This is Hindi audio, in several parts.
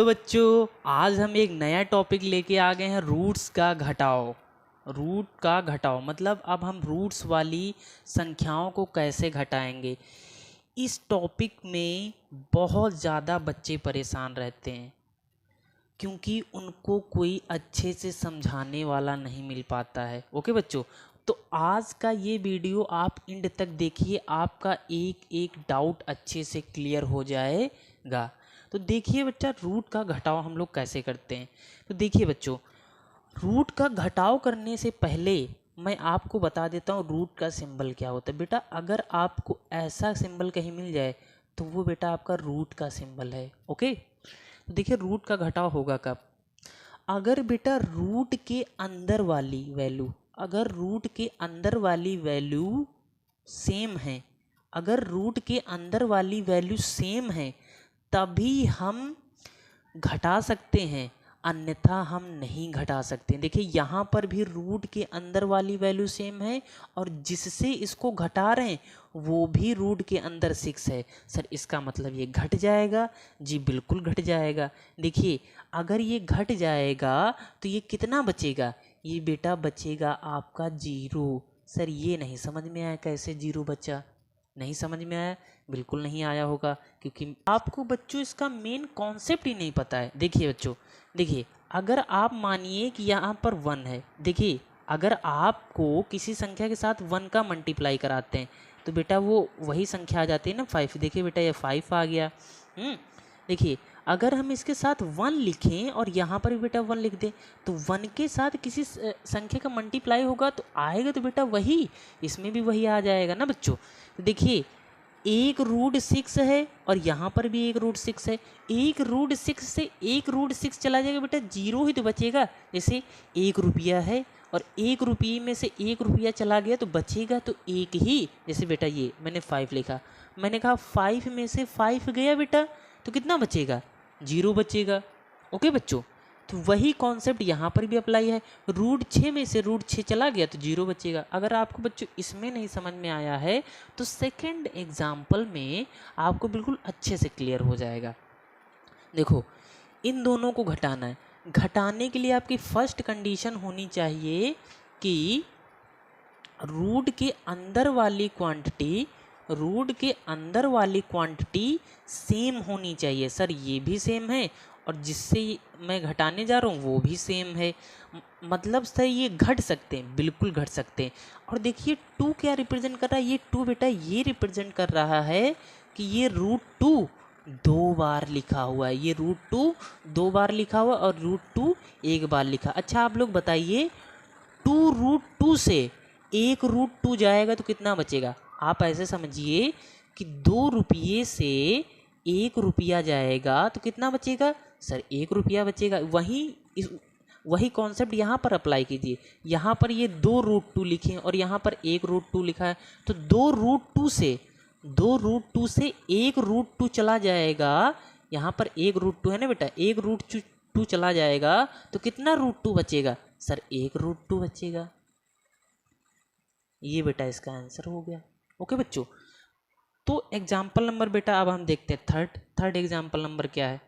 तो बच्चों आज हम एक नया टॉपिक लेके आ गए हैं, रूट्स का घटाव। रूट का घटाव मतलब अब हम रूट्स वाली संख्याओं को कैसे घटाएंगे। इस टॉपिक में बहुत ज़्यादा बच्चे परेशान रहते हैं क्योंकि उनको कोई अच्छे से समझाने वाला नहीं मिल पाता है। ओके बच्चों, तो आज का ये वीडियो आप एंड तक देखिए, आपका एक एक डाउट अच्छे से क्लियर हो जाएगा। तो देखिए बच्चा, रूट का घटाव हम लोग कैसे करते हैं। तो देखिए बच्चों, रूट का घटाव करने से पहले मैं आपको बता देता हूँ रूट का सिंबल क्या होता है। बेटा अगर आपको ऐसा सिंबल कहीं मिल जाए तो वो बेटा आपका रूट का सिंबल है। ओके, तो देखिए रूट का घटाव होगा कब, अगर बेटा रूट के अंदर वाली वैल्यू, अगर रूट के अंदर वाली वैल्यू सेम है, अगर रूट के अंदर वाली वैल्यू सेम है तभी हम घटा सकते हैं, अन्यथा हम नहीं घटा सकते। देखिए यहाँ पर भी रूट के अंदर वाली वैल्यू सेम है और जिससे इसको घटा रहे हैं वो भी रूट के अंदर 6 है। सर इसका मतलब ये घट जाएगा? जी बिल्कुल घट जाएगा। देखिए अगर ये घट जाएगा तो ये कितना बचेगा, ये बेटा बचेगा आपका 0। सर ये नहीं समझ में आया कैसे 0 बचा, नहीं समझ में आया, बिल्कुल नहीं आया होगा क्योंकि आपको बच्चों इसका मेन कॉन्सेप्ट ही नहीं पता है। देखिए बच्चों, देखिए अगर आप मानिए कि यहाँ पर 1 है, देखिए अगर आपको किसी संख्या के साथ 1 का मल्टीप्लाई कराते हैं तो बेटा वो वही संख्या आ जाती है ना 5। देखिए बेटा ये 5 आ गया। देखिए अगर हम इसके साथ 1 लिखें और यहाँ पर भी बेटा 1 लिख दें तो 1 के साथ किसी संख्या का मल्टीप्लाई होगा तो आएगा तो बेटा वही, इसमें भी वही आ जाएगा ना बच्चों। तो देखिए एक रूट 6 है और यहाँ पर भी एक रूट 6 है, एक रूट 6 से एक रूट 6 चला जाएगा बेटा 0 ही तो बचेगा। जैसे 1 रुपया है और 1 रुपये में से 1 रुपया चला गया तो बचेगा तो एक ही। जैसे बेटा ये मैंने 5 लिखा, मैंने कहा 5 में से 5 गया बेटा तो कितना बचेगा, 0 बचेगा। ओके बच्चों, तो वही कॉन्सेप्ट यहाँ पर भी अप्लाई है, रूट 6 में से रूट 6 चला गया तो 0 बचेगा। अगर आपको बच्चों इसमें नहीं समझ में आया है तो सेकंड एग्जाम्पल में आपको बिल्कुल अच्छे से क्लियर हो जाएगा। देखो इन दोनों को घटाना है, घटाने के लिए आपकी फर्स्ट कंडीशन होनी चाहिए कि रूट के अंदर वाली क्वांटिटी, रूट के अंदर वाली क्वांटिटी सेम होनी चाहिए। सर ये भी सेम है और जिससे मैं घटाने जा रहा हूँ वो भी सेम है, मतलब सर ये घट सकते हैं, बिल्कुल घट सकते हैं। और देखिए 2 क्या रिप्रेजेंट कर रहा है, ये 2 बेटा ये रिप्रेजेंट कर रहा है कि ये रूट 2 2 बार लिखा हुआ है, ये रूट 2 2 बार लिखा हुआ और रूट 2 1 बार लिखा। अच्छा आप लोग बताइए 2 रूट 2 से 1 रूट 2 जाएगा तो कितना बचेगा। आप ऐसे समझिए कि 2 रुपये से 1 रुपया जाएगा तो कितना बचेगा, सर 1 रुपया बचेगा। वही कॉन्सेप्ट यहाँ पर अप्लाई कीजिए, यहाँ पर ये 2 रूट 2 लिखे और यहाँ पर 1 रूट 2 लिखा है तो 2 रूट 2 से 1 रूट 2 चला जाएगा। यहाँ पर 1 रूट 2 है ना बेटा, 1 रूट 2 चला जाएगा तो कितना रूट 2 बचेगा, सर 1 रूट 2 बचेगा। ये बेटा इसका आंसर हो गया। ओके बच्चों, तो एग्जाम्पल नंबर बेटा अब हम देखते हैं थर्ड एग्जाम्पल नंबर क्या है।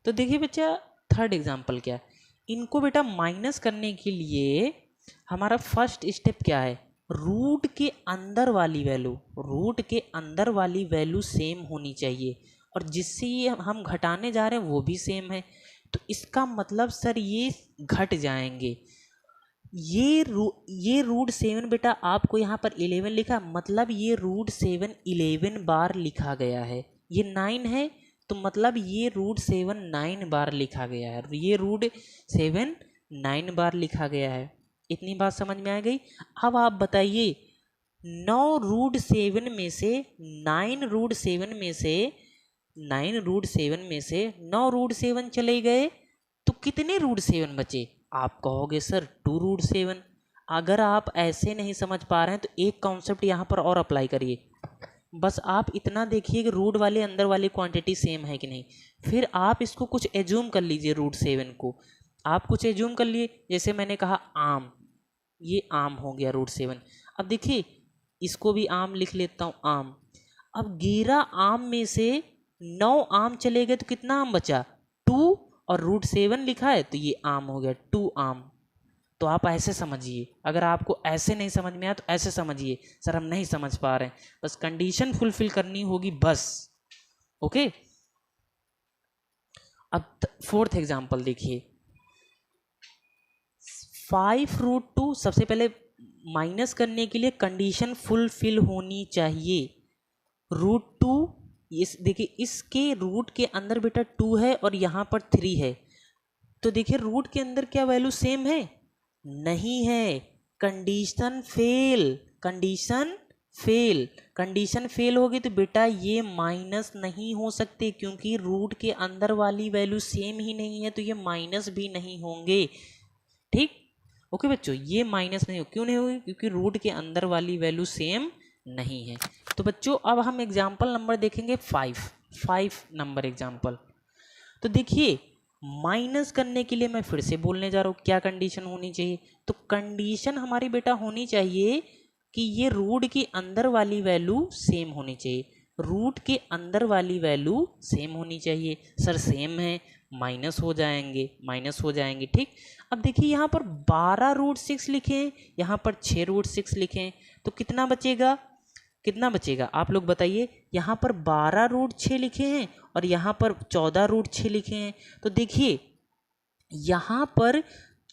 तो देखिए बच्चा थर्ड एग्जाम्पल क्या है, इनको बेटा माइनस करने के लिए हमारा फर्स्ट स्टेप क्या है, रूट के अंदर वाली वैल्यू, रूट के अंदर वाली वैल्यू सेम होनी चाहिए और जिससे ये हम घटाने जा रहे हैं वो भी सेम है। तो इसका मतलब सर ये घट जाएंगे। ये रूट 7 बेटा आपको यहाँ पर 11 लिखा, मतलब ये रूट 7 11 बार लिखा गया है। ये 9 है तो मतलब ये रूट 7 9 बार लिखा गया है, ये रूट 7 9 बार लिखा गया है। इतनी बात समझ में आ गई। अब आप बताइए 9 रूट 7 में से 9 रूट 7 में से 9 रूट 7 में से 9 रूट 7 चले गए तो कितने रूट 7 बचे। आप कहोगे सर 2 रूट 7। अगर आप ऐसे नहीं समझ पा रहे हैं तो एक कॉन्सेप्ट यहाँ पर और अप्लाई करिए, बस आप इतना देखिए कि रूट वाले अंदर वाली क्वांटिटी सेम है कि नहीं। फिर आप इसको कुछ एज्यूम कर लीजिए, रूट 7 को आप कुछ एज्यूम कर लिए। जैसे मैंने कहा आम, ये आम हो गया रूट 7। अब देखिए इसको भी आम लिख लेता हूँ, आम। अब 11 आम में से 9 आम चले गए तो कितना आम बचा, 2 और √7 लिखा है तो ये आम हो गया, 2 आम। तो आप ऐसे समझिए, अगर आपको ऐसे नहीं समझ में आया तो ऐसे समझिए, सर हम नहीं समझ पा रहे हैं, बस कंडीशन फुलफिल करनी होगी बस। ओके, अब 4th एग्जाम्पल देखिए, 5√2। सबसे पहले माइनस करने के लिए कंडीशन फुलफिल होनी चाहिए। √2, इस देखिए इसके रूट के अंदर बेटा 2 है और यहाँ पर 3 है, तो देखिए रूट के अंदर क्या वैल्यू सेम है? नहीं है, condition fail, condition fail. Condition fail होगी तो बेटा ये माइनस नहीं हो सकते, क्योंकि रूट के अंदर वाली वैल्यू सेम ही नहीं है, तो ये माइनस भी नहीं होंगे। ठीक, ओके बच्चों, ये माइनस नहीं हो, क्यों नहीं होगी? क्योंकि रूट के अंदर वाली वैल्यू सेम नहीं है। तो बच्चों अब हम एग्जाम्पल नंबर देखेंगे 5 नंबर एग्जाम्पल। तो देखिए माइनस करने के लिए मैं फिर से बोलने जा रहा हूँ क्या कंडीशन होनी चाहिए। तो कंडीशन हमारी बेटा होनी चाहिए कि ये रूट के अंदर वाली वैल्यू सेम होनी चाहिए, रूट के अंदर वाली वैल्यू सेम होनी चाहिए। सर सेम है, माइनस हो जाएंगे, माइनस हो जाएंगे। ठीक, अब देखिए यहाँ पर 12√6 लिखे हैं, यहाँ पर 6√6 लिखे हैं, तो कितना बचेगा? कितना बचेगा आप लोग बताइए। यहाँ पर 12√6 लिखे हैं और यहाँ पर 14√6 लिखे हैं, तो देखिए यहाँ पर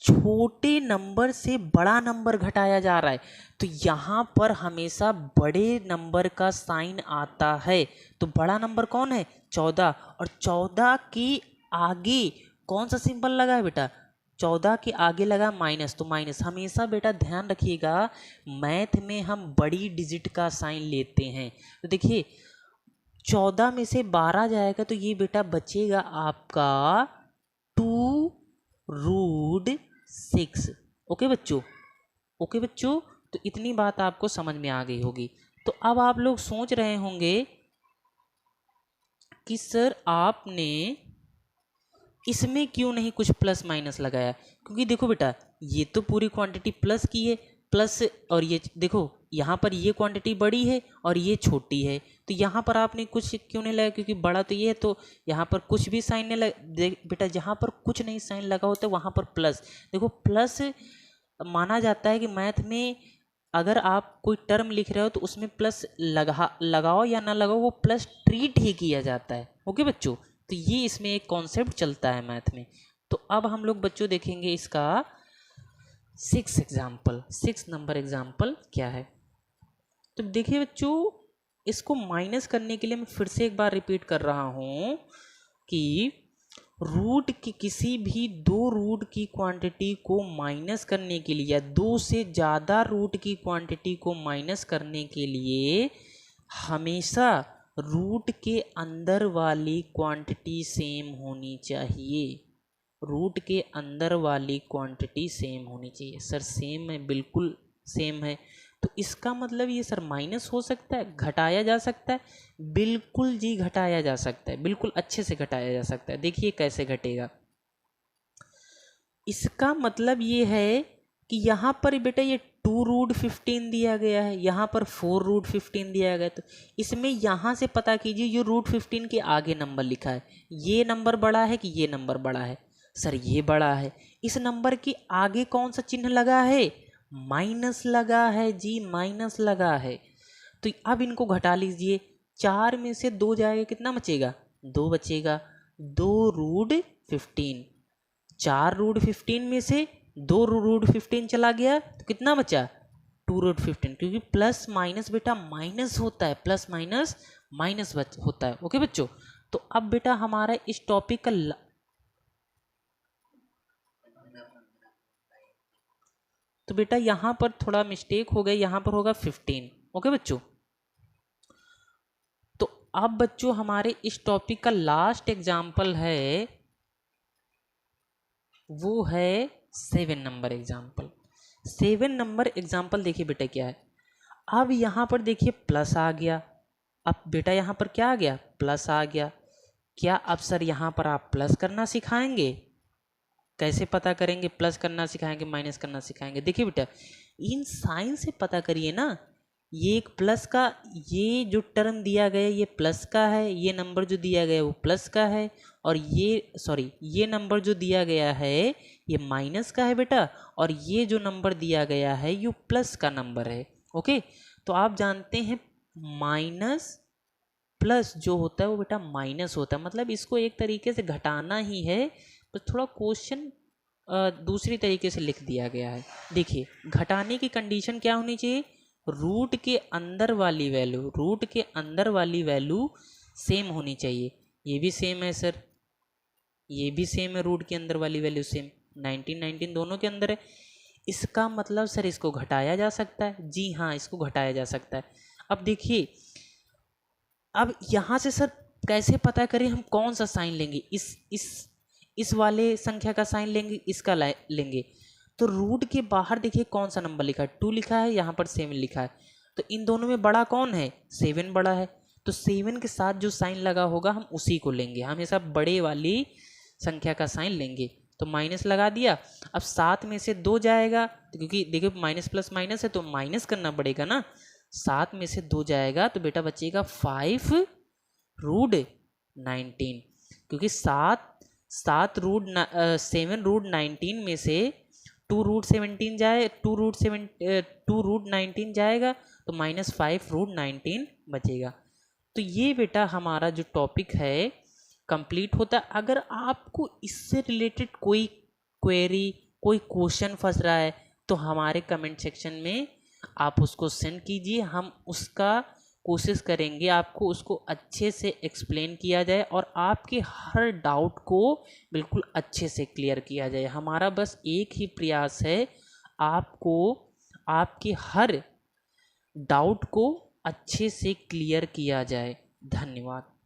छोटे नंबर से बड़ा नंबर घटाया जा रहा है, तो यहाँ पर हमेशा बड़े नंबर का साइन आता है। तो बड़ा नंबर कौन है? 14, और 14 के आगे कौन सा सिंबल लगा है बेटा? 14 के आगे लगा माइनस, तो माइनस। हमेशा बेटा ध्यान रखिएगा, मैथ में हम बड़ी डिजिट का साइन लेते हैं। तो देखिए 14 में से 12 जाएगा तो ये बेटा बचेगा आपका 2√6। ओके बच्चों, ओके बच्चों, तो इतनी बात आपको समझ में आ गई होगी। तो अब आप लोग सोच रहे होंगे कि सर आपने इसमें क्यों नहीं कुछ प्लस माइनस लगाया? क्योंकि देखो बेटा ये तो पूरी क्वांटिटी प्लस की है, प्लस, और ये देखो यहाँ पर ये क्वांटिटी बड़ी है और ये छोटी है, तो यहाँ पर आपने कुछ क्यों नहीं लगाया? क्योंकि बड़ा तो ये है, तो यहाँ पर कुछ भी साइन नहीं लगा। बेटा जहाँ पर कुछ नहीं साइन लगा होता है वहाँ पर प्लस। देखो प्लस माना जाता है कि मैथ में अगर आप कोई टर्म लिख रहे हो तो उसमें प्लस लगाओ या ना लगाओ, वो प्लस ट्रीट ही किया जाता है। ओके बच्चों, तो ये इसमें एक कॉन्सेप्ट चलता है मैथ में। तो अब हम लोग बच्चों देखेंगे इसका 6 नंबर एग्जाम्पल क्या है। तो देखिए बच्चों, इसको माइनस करने के लिए मैं फिर से एक बार रिपीट कर रहा हूँ कि रूट की किसी भी 2 रूट की क्वांटिटी को माइनस करने के लिए, या 2 से ज़्यादा रूट की क्वांटिटी को माइनस करने के लिए हमेशा रूट के अंदर वाली क्वांटिटी सेम होनी चाहिए। रूट के अंदर वाली क्वांटिटी सेम होनी चाहिए। सर सेम है, बिल्कुल सेम है, तो इसका मतलब ये सर माइनस हो सकता है, घटाया जा सकता है? बिल्कुल जी घटाया जा सकता है, बिल्कुल अच्छे से घटाया जा सकता है। देखिए कैसे घटेगा। इसका मतलब ये है कि यहाँ पर बेटा ये 2√15 दिया गया है, यहाँ पर 4√15 दिया गया है, तो इसमें यहाँ से पता कीजिए ये √15 के आगे नंबर लिखा है, ये नंबर बड़ा है कि ये नंबर बड़ा है? सर ये बड़ा है। इस नंबर के आगे कौन सा चिन्ह लगा है? माइनस लगा है जी, माइनस लगा है। तो अब इनको घटा लीजिए, 4 में से 2 जाएगा, कितना बचेगा? 2 बचेगा। 2√15, 4√15 में से 2√15 चला गया तो कितना बचा? 2√15, क्योंकि प्लस माइनस बेटा माइनस होता है, प्लस माइनस माइनस होता है। ओके बच्चों, तो अब बेटा हमारा इस टॉपिक का तो बेटा यहाँ पर थोड़ा मिस्टेक हो गई, यहाँ पर होगा 15। ओके बच्चों, तो अब बच्चों हमारे इस टॉपिक का लास्ट एग्जाम्पल है, वो है 7 नंबर एग्जाम्पल। 7 नंबर एग्जाम्पल देखिए बेटा क्या है। अब यहाँ पर देखिए प्लस आ गया, अब बेटा यहाँ पर क्या आ गया? प्लस आ गया। क्या अब सर यहाँ पर आप प्लस करना सिखाएंगे? कैसे पता करेंगे? प्लस करना सिखाएंगे, माइनस करना सिखाएंगे? देखिए बेटा इन साइन से पता करिए ना ये एक प्लस का, ये जो टर्म दिया गया ये प्लस का है, ये नंबर जो दिया गया वो प्लस का है, और ये नंबर जो दिया गया है ये माइनस का है बेटा, और ये जो नंबर दिया गया है ये प्लस का नंबर है। ओके, तो आप जानते हैं माइनस प्लस जो होता है वो बेटा माइनस होता है, मतलब इसको एक तरीके से घटाना ही है, तो थोड़ा क्वेश्चन दूसरी तरीके से लिख दिया गया है। देखिए घटाने की कंडीशन क्या होनी चाहिए, रूट के अंदर वाली वैल्यू सेम होनी चाहिए। ये भी सेम है सर, ये भी सेम है, रूट के अंदर वाली वैल्यू सेम, 19 दोनों के अंदर है। इसका मतलब सर इसको घटाया जा सकता है, जी हाँ इसको घटाया जा सकता है। अब देखिए, अब यहाँ से सर कैसे पता करें हम कौन सा साइन लेंगे, इस वाले संख्या का साइन लेंगे, इसका लेंगे। तो रूट के बाहर देखिए कौन सा नंबर लिखा है, 2 लिखा है, यहाँ पर 7 लिखा है, तो इन दोनों में बड़ा कौन है, 7 बड़ा है, तो 7 के साथ जो साइन लगा होगा हम उसी को लेंगे, हमेशा बड़े वाली संख्या का साइन लेंगे। तो माइनस लगा दिया, अब 7 में से 2 जाएगा, तो क्योंकि देखिए माइनस प्लस माइनस है तो माइनस करना पड़ेगा ना, 7 में से 2 जाएगा तो बेटा बचेगा 5√19, क्योंकि 7√19 में से 2√19 जाएगा तो -5√19 बचेगा। तो ये बेटा हमारा जो टॉपिक है कंप्लीट होता है। अगर आपको इससे रिलेटेड कोई क्वेरी, कोई क्वेश्चन फंस रहा है तो हमारे कमेंट सेक्शन में आप उसको सेंड कीजिए, हम उसका कोशिश करेंगे आपको उसको अच्छे से एक्सप्लेन किया जाए और आपके हर डाउट को बिल्कुल अच्छे से क्लियर किया जाए। हमारा बस एक ही प्रयास है, आपको आपके हर डाउट को अच्छे से क्लियर किया जाए। धन्यवाद।